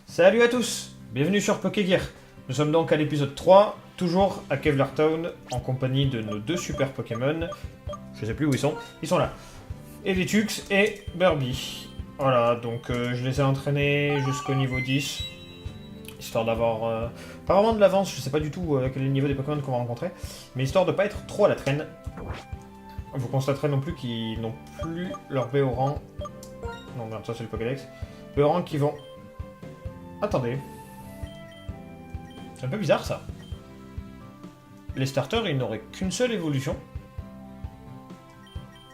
Salut à tous, bienvenue sur Pokégear. Nous sommes donc à l'épisode 3, toujours à Kevlar Town, en compagnie de nos deux super Pokémon. Je sais plus où ils sont là. Eletux et Burby. Voilà, donc je les ai entraînés jusqu'au niveau 10, histoire d'avoir pas vraiment de l'avance, je sais pas du tout quel est le niveau des Pokémon qu'on va rencontrer, mais histoire de pas être trop à la traîne. Vous constaterez non plus qu'ils n'ont plus leur B au rang. Non merde, ça c'est le Pokédex. Le rang qui vont... Attendez. C'est un peu bizarre ça. Les starters, ils n'auraient qu'une seule évolution.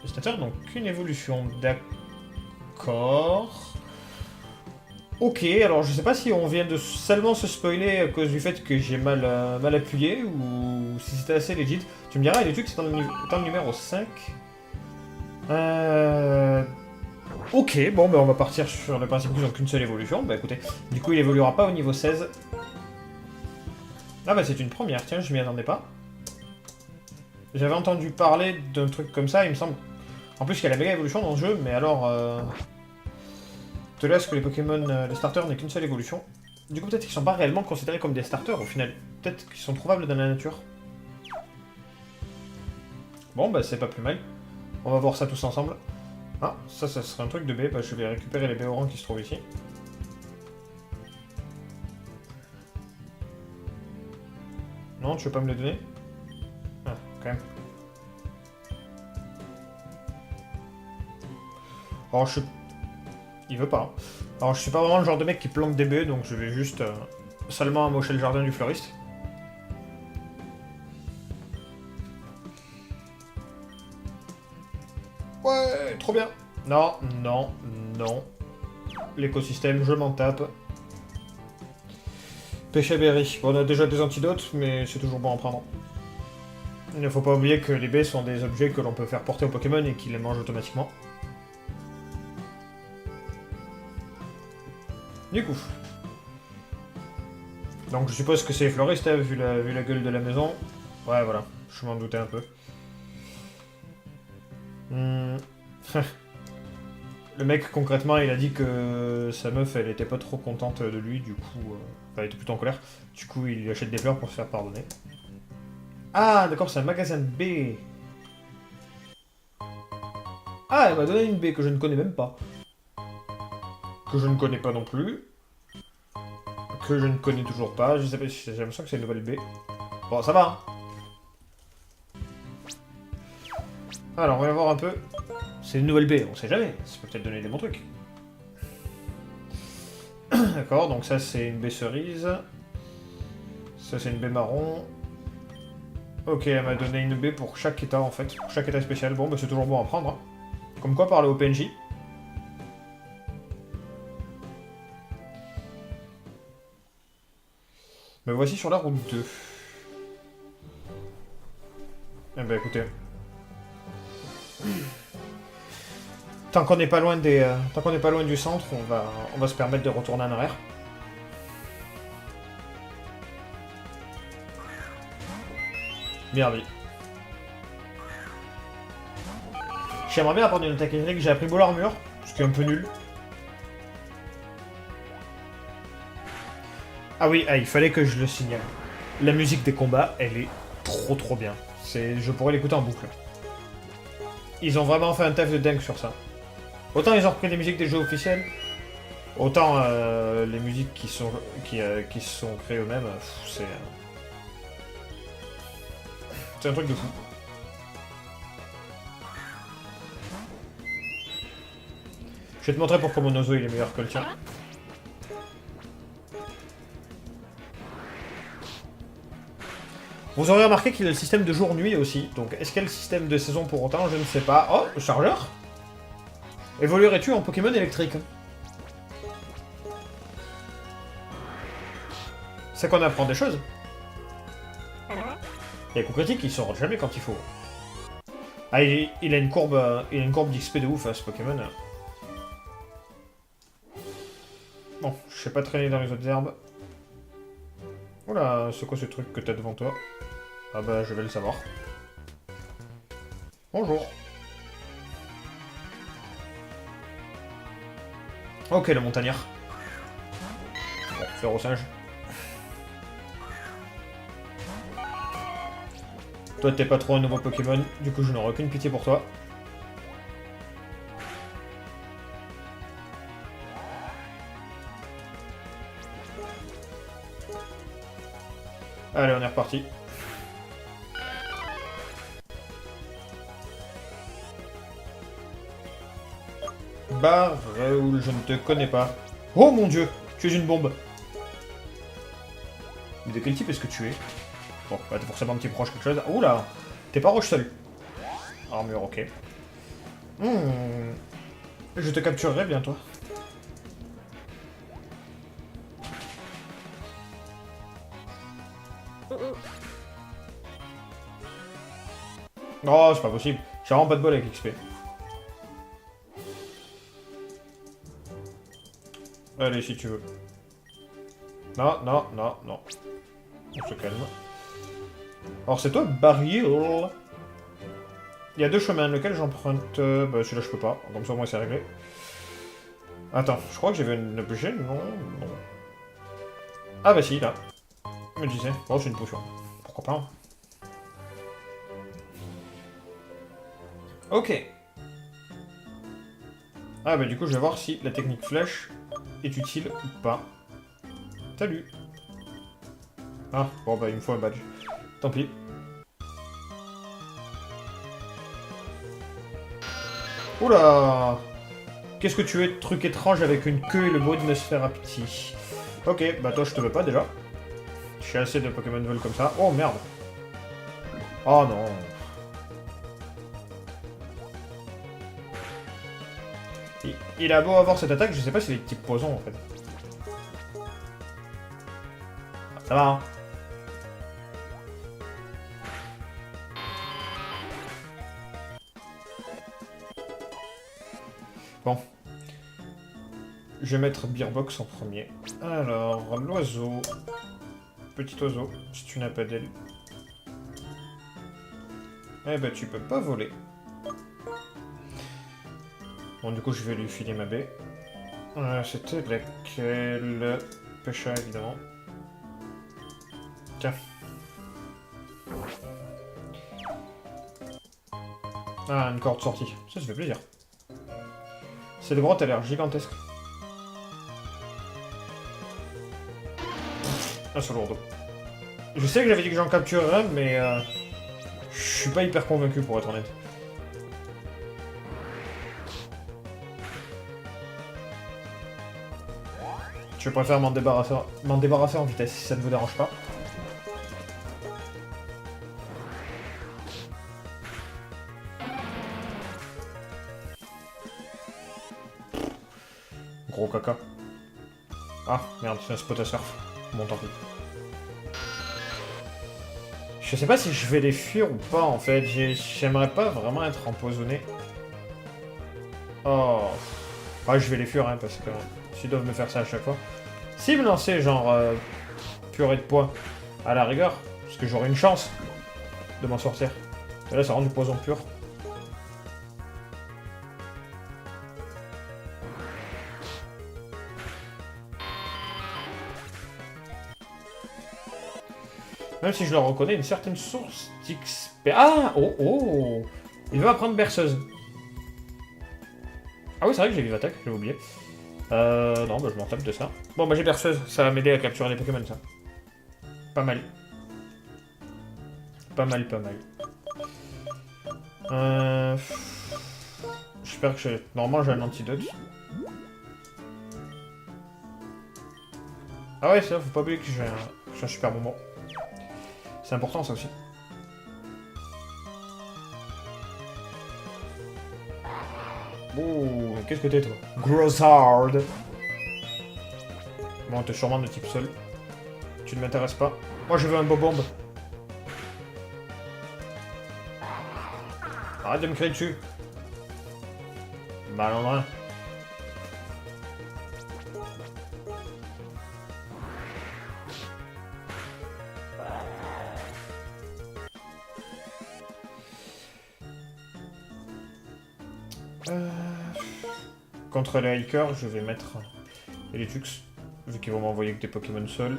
Les starters n'ont qu'une évolution. D'accord. Ok, alors je sais pas si on vient de seulement se spoiler à cause du fait que j'ai mal appuyé ou si c'était assez legit. Tu me diras, il est que c'est dans le numéro 5. Ok, bon, ben on va partir sur le principe qu'ils n'ont qu'une seule évolution. Bah écoutez, du coup il évoluera pas au niveau 16. Ah bah c'est une première, tiens, je m'y attendais pas. J'avais entendu parler d'un truc comme ça, il me semble. En plus, il y a la méga évolution dans le jeu, mais alors... te laisse que les Pokémon, les starters n'aient qu'une seule évolution. Du coup, peut-être qu'ils sont pas réellement considérés comme des starters au final. Peut-être qu'ils sont trouvables dans la nature. Bon, bah c'est pas plus mal. On va voir ça tous ensemble. Ah, ça serait un truc de B. Bah, je vais récupérer les B orangs qui se trouvent ici. Non, tu veux pas me les donner? Ah, quand même. Alors, il veut pas. Alors, je suis pas vraiment le genre de mec qui plante des baies, donc je vais juste salement amocher le jardin du fleuriste. Ouais, trop bien. Non, non, non. L'écosystème, je m'en tape. Pêche berry. Bon, on a déjà des antidotes, mais c'est toujours bon à prendre. Il ne faut pas oublier que les baies sont des objets que l'on peut faire porter aux Pokémon et qui les mangent automatiquement. Du coup. Donc je suppose que c'est les fleuristes, hein, vu la gueule de la maison. Ouais, voilà. Je m'en doutais un peu. Le mec, concrètement, il a dit que sa meuf, elle était pas trop contente de lui, du coup... Enfin, elle était plutôt en colère. Du coup, il lui achète des fleurs pour se faire pardonner. Ah, d'accord, c'est un magasin de B. Ah, elle m'a donné une B que je ne connais même pas. Que je ne connais pas non plus. Que je ne connais toujours pas. Je sais pas, j'ai l'impression que c'est une nouvelle B. Bon, ça va. Alors, on va voir un peu. C'est une nouvelle B, on sait jamais. Ça peut peut-être donner des bons trucs. D'accord, donc ça c'est une baie cerise. Ça c'est une baie marron. Ok, elle m'a donné une baie pour chaque état en fait. Pour chaque état spécial. Bon, bah c'est toujours bon à prendre. Hein. Comme quoi parler au PNJ. Me voici sur la route 2. Eh ben écoutez. Tant qu'on n'est pas loin tant qu'on n'est pas loin du centre, on va se permettre de retourner en arrière. Merde. J'aimerais bien apprendre une attaque électrique, j'ai appris beau l'armure, ce qui est un peu nul. Ah oui, ah, il fallait que je le signale. La musique des combats, elle est trop bien. Je pourrais l'écouter en boucle. Ils ont vraiment fait un taf de dingue sur ça. Autant ils ont repris les musiques des jeux officiels, autant les musiques qui se sont créées eux-mêmes, c'est un truc de fou. Je vais te montrer pourquoi mon oiseau il est meilleur que le tien. Vous aurez remarqué qu'il a le système de jour-nuit aussi, donc est-ce qu'il y a le système de saison pour autant? Je ne sais pas. Oh, le chargeur? Évoluerais-tu en Pokémon électrique? C'est qu'on apprend des choses. Et coup critique, il sort jamais quand il faut. Ah, il a une courbe d'XP de ouf, hein, ce Pokémon. Bon, je sais pas traîner dans les autres herbes. Oula, c'est quoi ce truc que t'as devant toi? Ah bah, je vais le savoir. Bonjour. Ok, le montagnard. Férocinge. Toi, t'es pas trop un nouveau Pokémon, du coup, je n'aurai aucune pitié pour toi. Allez, on est reparti. Raoul, je ne te connais pas. Oh mon dieu, tu es une bombe. Mais de quel type est-ce que tu es? Bon, bah t'es forcément un petit proche quelque chose. Oula, t'es pas roche seul. Armure, ok. Je te capturerai bientôt. Oh, c'est pas possible. J'ai vraiment pas de bol avec XP. Allez, si tu veux. Non, non, non, non. On se calme. Alors, c'est toi, Baril. Il y a deux chemins, lequel j'emprunte... bah, celui-là, je peux pas. Comme ça, au moins, c'est réglé. Attends, je crois que j'avais un objet, non, non. Ah bah si, là. Je me disais. Oh, c'est une potion. Pourquoi pas, hein. Ok. Ah bah du coup, je vais voir si la technique flèche est utile ou pas. Salut. Ah, bon bah il me faut un badge. Tant pis. Oula! Qu'est-ce que tu es, truc étrange avec une queue et le bruit d'une sphère à petit. Ok, bah toi je te veux pas déjà. Je suis assez de Pokémon vol comme ça. Oh merde! Oh non! Il a beau avoir cette attaque, je sais pas s'il est type poison en fait. Ça va hein? Bon. Je vais mettre Beerbox en premier. Alors, l'oiseau. Petit oiseau, si tu n'as pas d'aile. Eh ben, tu peux pas voler. Bon, du coup, je vais lui filer ma baie. C'était laquelle? Pêcha, évidemment. Tiens. Ah, une corde sortie. Ça fait plaisir. Cette grotte a l'air gigantesque. Un seul lourdeau. Je sais que j'avais dit que j'en capturerais, mais je suis pas hyper convaincu pour être honnête. Je préfère m'en débarrasser en vitesse si ça ne vous dérange pas. Gros caca. Ah, merde, c'est un spot à surf. Bon, tant pis. Je sais pas si je vais les fuir ou pas, en fait. J'aimerais pas vraiment être empoisonné. Oh. Ouais, je vais les fuir, hein, parce que s'ils doivent me faire ça à chaque fois. S'ils me lançaient, genre, purée de poids, à la rigueur, parce que j'aurais une chance de m'en sortir. Mais là, ça rend du poison pur. Même si je leur reconnais une certaine source d'XP. Ah! Oh oh! Il veut apprendre berceuse. Ah oui, c'est vrai que j'ai Vive Attaque, j'avais oublié. Non, bah je m'en tape de ça. Bon, bah j'ai berceuse, ça va m'aider à capturer des Pokémon, ça. Pas mal. Pas mal, pas mal. J'espère que j'ai... Normalement, j'ai un antidote. Ah ouais, ça, faut pas oublier que j'ai un super bonbon. C'est important, ça aussi. Oh, qu'est-ce que t'es, toi? Grossard. Bon, t'es sûrement de type sol. Tu ne m'intéresses pas. Moi, je veux un Bobomb. Arrête de me crier dessus. Malandrin. Contre les hikers, je vais mettre Eletux. vu qu'ils vont m'envoyer que des Pokémon seuls.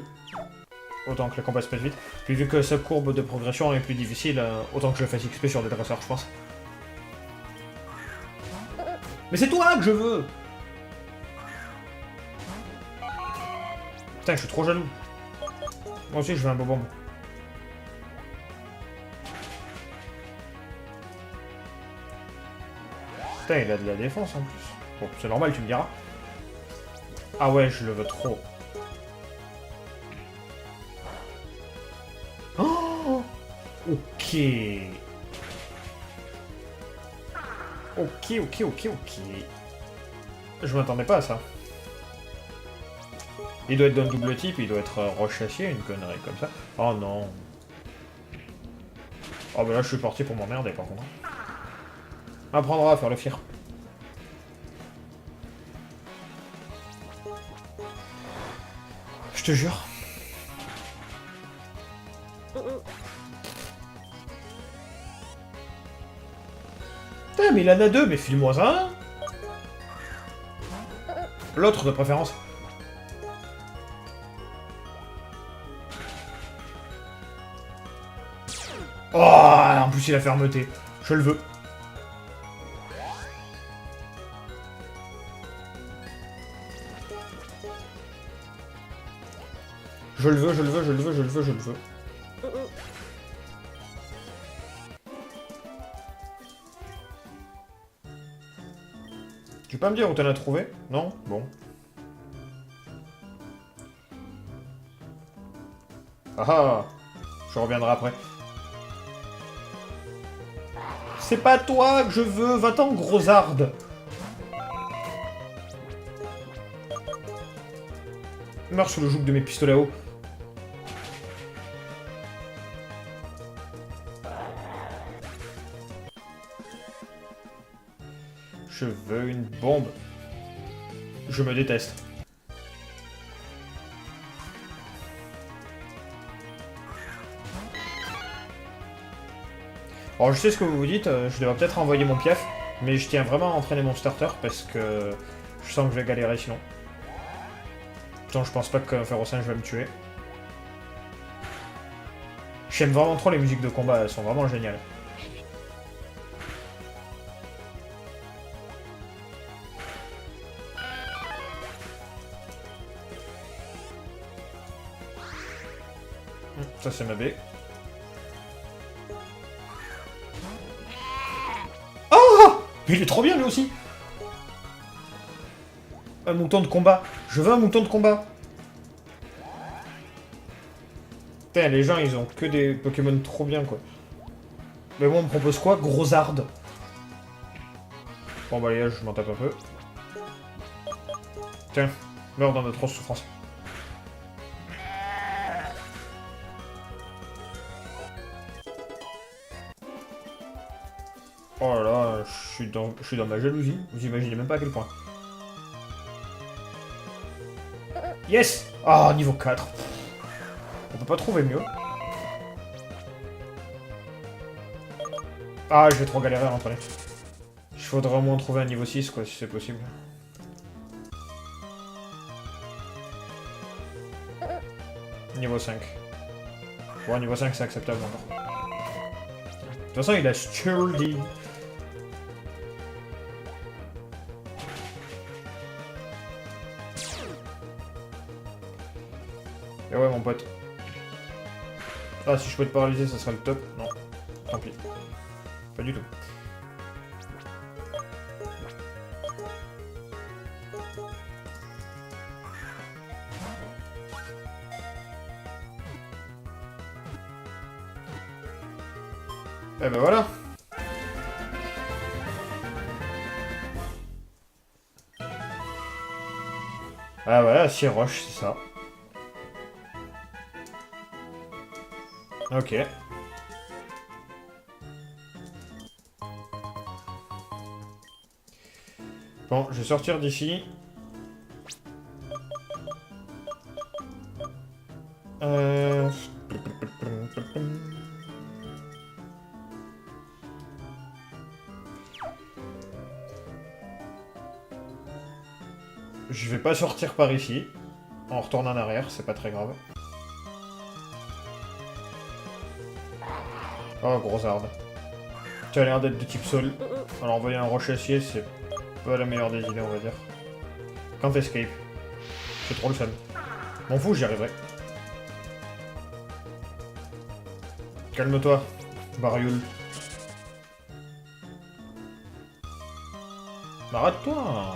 Autant que le combat se passe vite. Puis vu que sa courbe de progression est plus difficile, autant que je fasse XP sur des dresseurs, je pense. Mais c'est toi que je veux! Putain, je suis trop jaloux. Moi aussi, je veux un Bobomb. Putain, il a de la défense en plus. Bon, c'est normal, tu me diras. Ah ouais, je le veux trop. Oh, ok. Ok. Je m'attendais pas à ça. Il doit être d'un double type, il doit être roche-acier, une connerie comme ça. Oh non. Oh bah là, je suis parti pour m'emmerder par contre. Apprendra à faire le fier. Je te jure. Putain, mais il en a deux, mais file-moi un. L'autre de préférence. Oh, en plus il a fermeté. Je le veux. Je le veux. Tu peux pas me dire où t'en as trouvé? Non? Bon. Ah ah! Je reviendrai après. C'est pas toi que je veux! Va-t'en, Grosarde! Meurs sous le joug de mes pistolets à eau. Je veux une bombe. Je me déteste. Alors je sais ce que vous vous dites, je devrais peut-être envoyer mon piaf, mais je tiens vraiment à entraîner mon starter parce que je sens que je vais galérer sinon. Pourtant je pense pas que Férocinge va me tuer. J'aime vraiment trop les musiques de combat, elles sont vraiment géniales. Ça c'est ma baie. Oh! Mais il est trop bien lui aussi! Un mouton de combat. Je veux un mouton de combat. Putain, les gens ils ont que des Pokémon trop bien quoi. Mais bon, on me propose quoi? Grosarde. Bon bah les gars, je m'en tape un peu. Tiens, meurs dans notre souffrance. Oh là là, je suis dans ma jalousie. Vous imaginez même pas à quel point. Yes! Ah, niveau 4. On peut pas trouver mieux. Ah, je vais trop galérer à rentrer. Il faudrait au moins trouver un niveau 6, quoi, si c'est possible. Niveau 5. Bon, niveau 5, c'est acceptable encore. De toute façon, il a Sturdy. Et ouais, mon pote. Ah, si je peux te paralyser, ça serait le top. Non, tant pis. Pas du tout. Eh ben voilà. Ah voilà, Roche, c'est ça. Ok. Bon, je vais sortir d'ici. Je vais pas sortir par ici. On retourne en arrière, c'est pas très grave. Oh, gros arbre. Tu as l'air d'être de type sol. Alors envoyer un rocher acier, c'est pas la meilleure des idées, on va dire. Quand escape. J'ai trop le seum. M'en fous, j'y arriverai. Calme-toi, Bariul. Arrête-toi.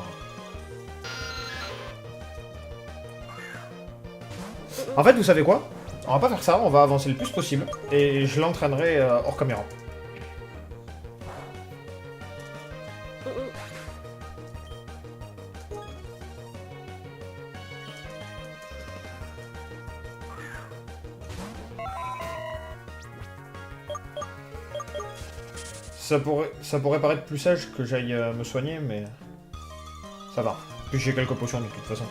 En fait, vous savez quoi? On va pas faire ça, on va avancer le plus possible. Et je l'entraînerai hors caméra. Ça pourrait paraître plus sage que j'aille me soigner, mais... ça va. Puis j'ai quelques potions de toute façon.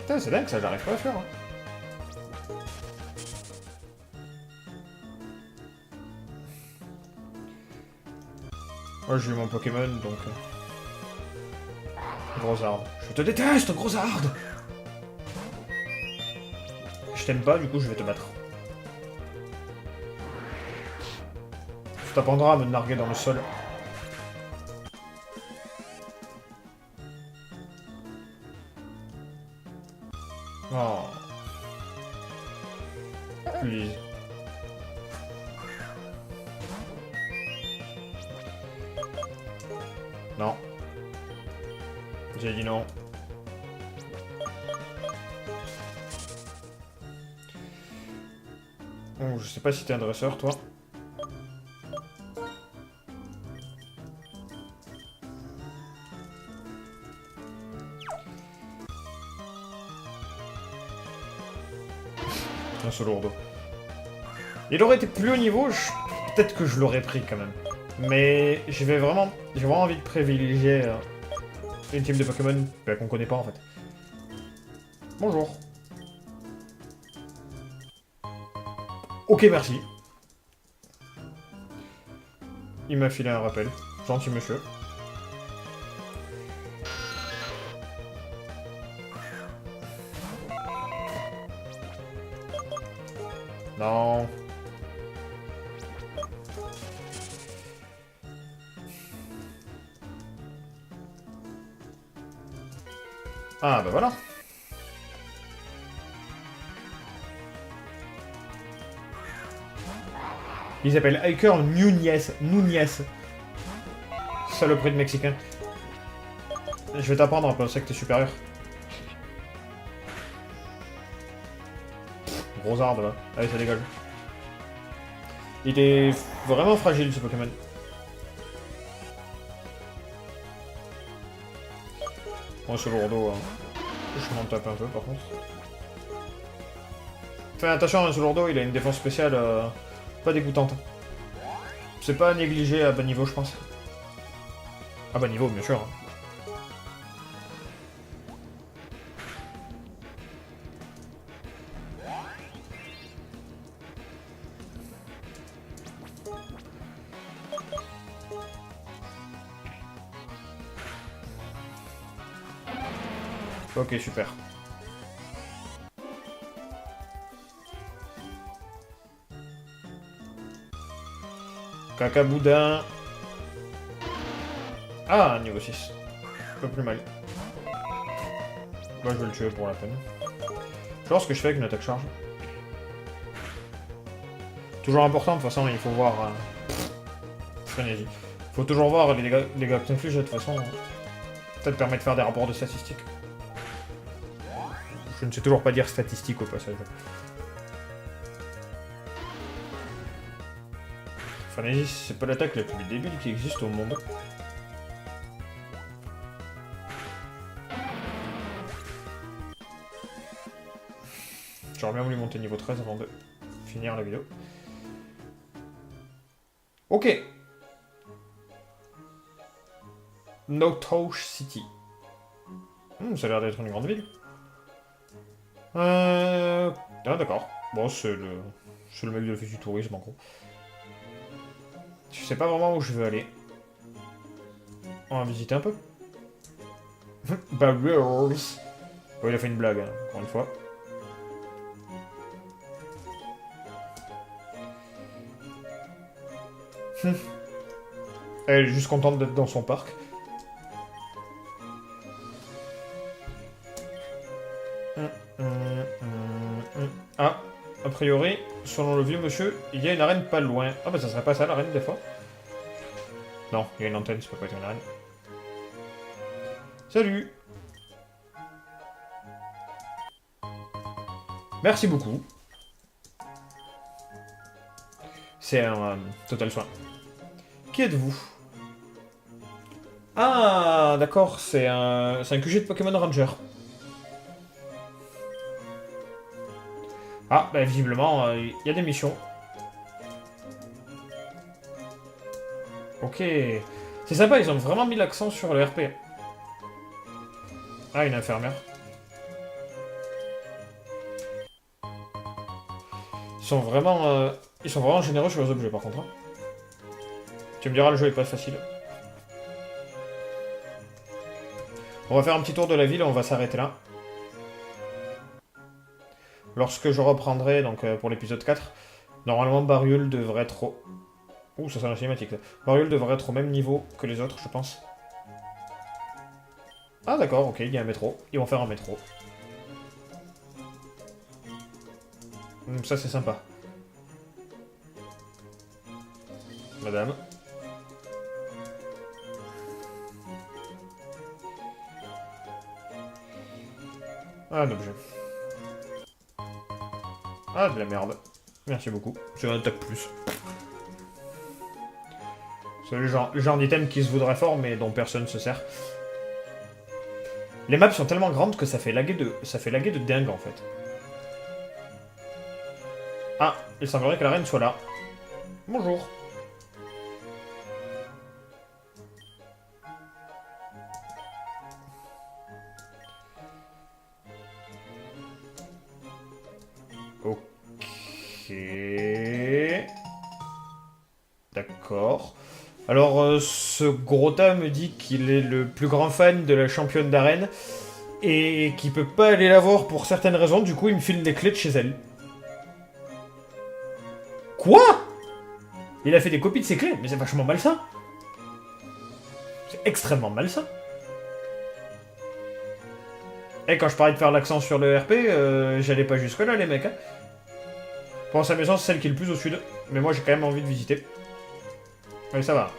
Putain, c'est dingue ça, j'arrive pas à faire. Hein. Moi j'ai eu mon Pokémon, donc... Gros arbre. Je te déteste, gros arbre! Je t'aime pas, du coup je vais te battre. Tu t'apprendras à me narguer dans le sol. Oh. Please. Non. J'ai dit non. Oh, je sais pas si t'es un dresseur, toi. Un seul lourdeau. Il aurait été plus haut niveau, peut-être que je l'aurais pris quand même. Mais j'ai vraiment envie de privilégier une team de Pokémon qu'on connaît pas en fait. Bonjour. Ok, merci. Il m'a filé un rappel. Gentil monsieur. Non. Ah bah voilà. Il s'appelle Hiker Nunez. Saloperie de Mexicain. Je vais t'apprendre à penser que t'es supérieur. Gros arbre là. Allez, ça dégage. Il est vraiment fragile ce Pokémon. Bon, ce lourdeau, je m'en tape un peu par contre. Fais attention, ce lourdeau, il a une défense spéciale pas dégoûtante. C'est pas négligé à bas niveau, je pense. À bas niveau, bien sûr. Ok, super. Cacaboudin. Ah, niveau 6. Pas plus mal. Moi, je vais le tuer pour la peine. Je vois ce que je fais avec une attaque charge. Toujours important, de toute façon, il faut voir... Frénésie. Faut toujours voir les dégâts que t'infliges, de toute façon. Ça te permet de faire des rapports de statistiques. Je ne sais toujours pas dire statistique au passage. Frénésie, c'est pas l'attaque la plus débile qui existe au monde. J'aurais bien voulu monter niveau 13 avant de finir la vidéo. Ok. Notoche City. Ça a l'air d'être une grande ville. Ah d'accord. Bon, c'est le... C'est le mec de l'office du tourisme, en gros. Je sais pas vraiment où je veux aller. On va visiter un peu. Barriers. Oh, il a fait une blague, hein, encore une fois. Elle est juste contente d'être dans son parc. Ah, a priori, selon le vieux monsieur, il y a une arène pas loin. Ah bah ça serait pas ça l'arène des fois? Non, il y a une antenne, ça peut pas être une arène. Salut! Merci beaucoup. C'est un total soin. Qui êtes-vous? Ah, d'accord, c'est un QG de Pokémon Ranger. Ah, bah visiblement, il y a des missions. Ok. C'est sympa, ils ont vraiment mis l'accent sur le RP. Ah, une infirmière. Ils sont vraiment généreux sur les objets, par contre. Hein. Tu me diras, le jeu est pas facile. On va faire un petit tour de la ville, on va s'arrêter là. Lorsque je reprendrai, donc pour l'épisode 4, normalement Bariol devrait être au... Ouh, ça sent la cinématique, là. Bariol devrait être au même niveau que les autres, je pense. Ah d'accord, ok, il y a un métro. Ils vont faire un métro. Ça c'est sympa. Madame. Ah, un objet. Ah, de la merde. Merci beaucoup. C'est un attaque plus. C'est le genre d'item qui se voudrait fort, mais dont personne se sert. Les maps sont tellement grandes que ça fait laguer de dingue, en fait. Ah, il semblerait que la reine soit là. Bonjour. Ok. D'accord. Alors, ce gros tas me dit qu'il est le plus grand fan de la championne d'arène et qu'il peut pas aller la voir pour certaines raisons, du coup il me file les clés de chez elle. Quoi? Il a fait des copies de ses clés? Mais c'est vachement malsain. C'est extrêmement malsain. Et quand je parlais de faire l'accent sur le RP, j'allais pas jusque là les mecs. Hein. Pour sa maison, c'est celle qui est le plus au sud. Mais moi j'ai quand même envie de visiter. Allez, ça va.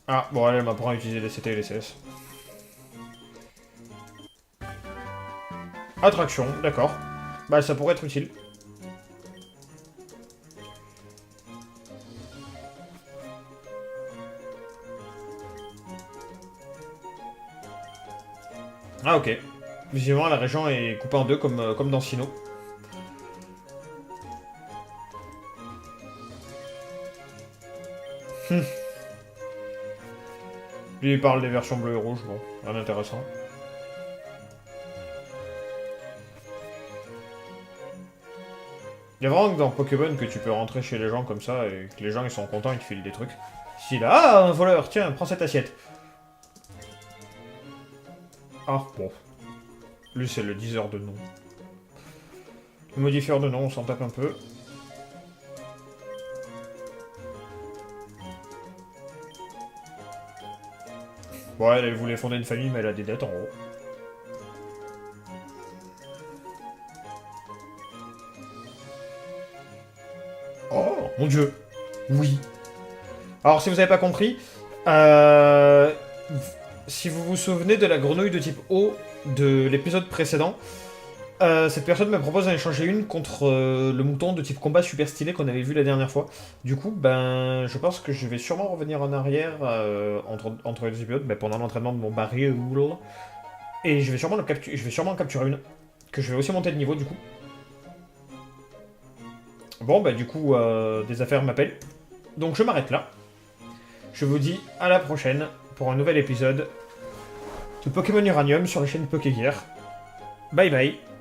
Ah, bon, elle m'apprend à utiliser les CT et les CS. Attraction, d'accord. Bah, ça pourrait être utile. Ah, ok. Visiblement, la région est coupée en deux, comme dans Sinnoh. Lui, il parle des versions bleues et rouges, bon, rien d'intéressant. Il y a vraiment que dans Pokémon que tu peux rentrer chez les gens comme ça et que les gens ils sont contents, ils te filent des trucs. Si là, ah, un voleur, tiens, prends cette assiette. Ah, bon. Lui, c'est le diseur de nom. Le modifieur de nom, on s'en tape un peu. Bon, elle voulait fonder une famille, mais elle a des dettes en gros. Oh, mon dieu. Oui. Alors, si vous n'avez pas compris, si vous vous souvenez de la grenouille de type O de l'épisode précédent, cette personne me propose d'en échanger une contre le mouton de type combat super stylé qu'on avait vu la dernière fois. Du coup, ben, je pense que je vais sûrement revenir en arrière entre les deux épisodes pendant l'entraînement de mon baril. Et je vais sûrement en capturer une, que je vais aussi monter de niveau du coup. Bon, bah du coup, des affaires m'appellent. Donc je m'arrête là. Je vous dis à la prochaine pour un nouvel épisode de Pokémon Uranium sur la chaîne PokéGear. Bye bye.